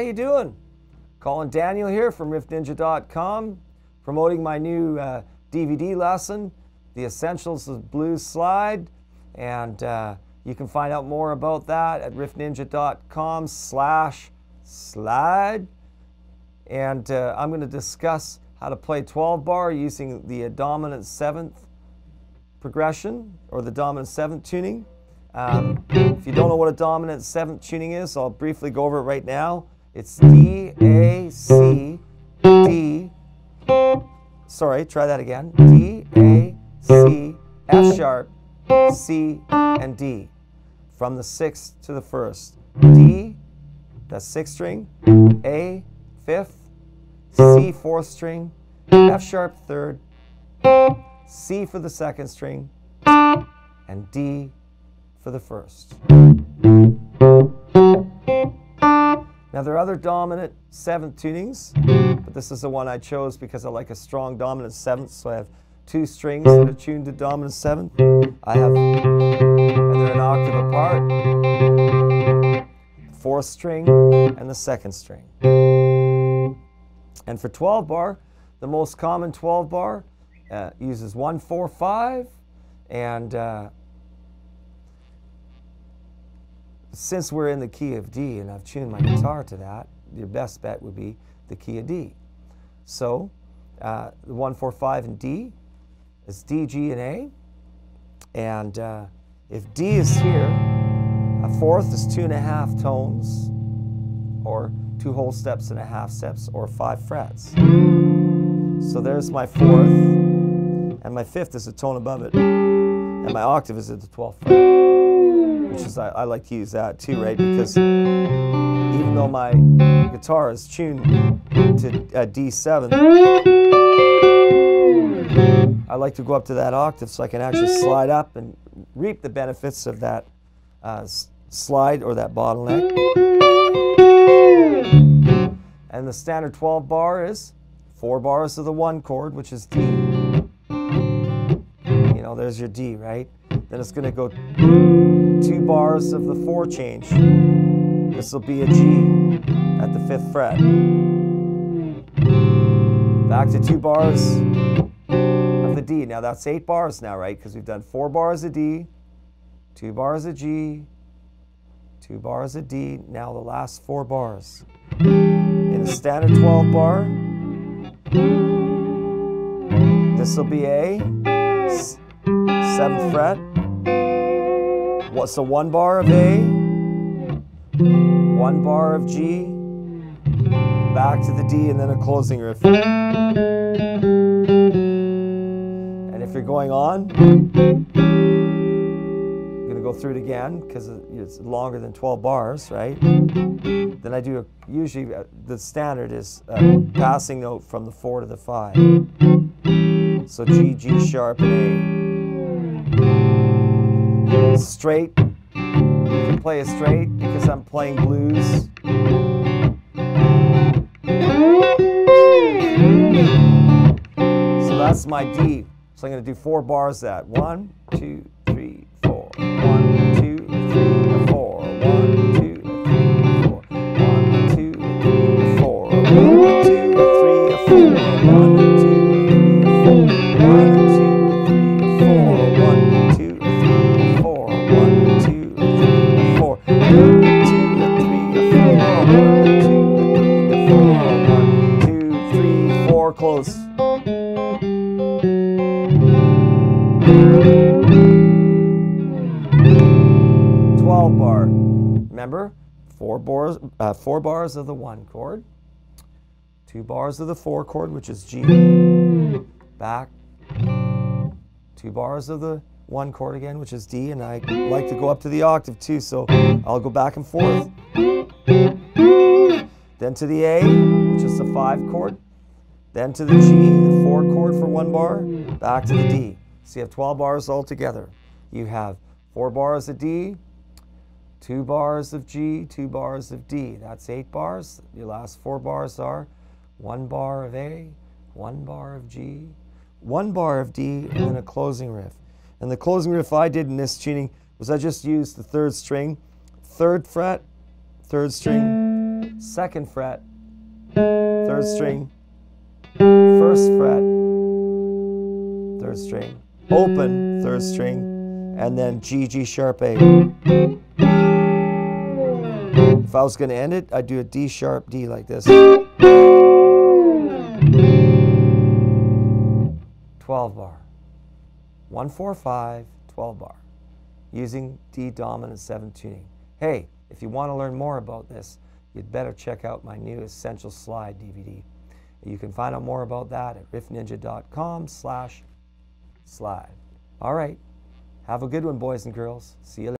you doing? Colin Daniel here from riffninja.com, promoting my new DVD lesson, The Essentials of Blues Slide, and you can find out more about that at riffninja.com/slide. And I'm going to discuss how to play 12 bar using the dominant 7th progression, or the dominant 7th tuning. If you don't know what a dominant 7th tuning is, I'll briefly go over it right now. It's D, A, C, D. Sorry, try that again. D, A, C, F sharp, C, and D. From the 6th to the 1st. D, that's 6th string. A, 5th. C, 4th string. F sharp, 3rd. C for the 2nd string. And D for the 1st. Now there are other dominant 7th tunings, but this is the one I chose because I like a strong dominant 7th, so I have 2 strings that are tuned to dominant 7th. And they're an octave apart. 4th string and the 2nd string. And for 12 bar, the most common 12 bar uses 1, 4, 5, and since we're in the key of D and I've tuned my guitar to that, your best bet would be the key of D. So the 1, 4, 5 in D is D, G, and A. And if D is here, a 4th is 2.5 tones, or 2 whole steps and a half steps, or 5 frets. So there's my 4th, and my 5th is a tone above it, and my octave is at the 12th fret. Which is, I like to use that too, right? Because even though my guitar is tuned to D7, I like to go up to that octave so I can actually slide up and reap the benefits of that slide, or that bottleneck. And the standard 12 bar is 4 bars of the 1 chord, which is D. You know, there's your D, right? Then it's going to go 2 bars of the 4 change. This will be a G at the 5th fret. Back to 2 bars of the D. Now that's 8 bars now, right? Because we've done 4 bars of D, 2 bars of G, 2 bars of D. Now the last 4 bars. In the standard 12 bar, this will be A, 7th fret. So 1 bar of A, 1 bar of G, back to the D, and then a closing riff. And if you're going on, I'm going to go through it again because it's longer than 12 bars, right? Then I do usually the standard is a passing note from the 4 to the 5. So G, G sharp, and A. Straight, you can play it straight because I'm playing blues. So that's my D. So I'm going to do 4 bars of that. 1, 2, 3, 4. 1, 2, 3, 4. 1, 2, 3, 4. 1, 2, 3, 4. 1, 2, 3, 4. 1, 2, 4, close. 12 bar. Remember, 4 bars of the 1 chord, 2 bars of the 4 chord, which is G, back, 2 bars of the 1 chord again, which is D, and I like to go up to the octave too, so I'll go back and forth. Then to the A, which is the 5 chord. Then to the G, the 4 chord for 1 bar, back to the D. So you have 12 bars all together. You have 4 bars of D, 2 bars of G, 2 bars of D. That's 8 bars. Your last 4 bars are 1 bar of A, 1 bar of G, 1 bar of D, and then a closing riff. And the closing riff I did in this tuning was I just used the 3rd string, 3rd fret, 3rd string, 2nd fret, 3rd string, 1st fret, 3rd string, open 3rd string, and then G, G sharp, A. If I was going to end it, I'd do a D sharp, D like this. 12 bar. 1, 4, 5, 12 bar. Using D dominant 7 tuning. Hey, if you want to learn more about this, you'd better check out my new Essential Slide DVD. You can find out more about that at riffninja.com/slide. All right. Have a good one, boys and girls. See you later.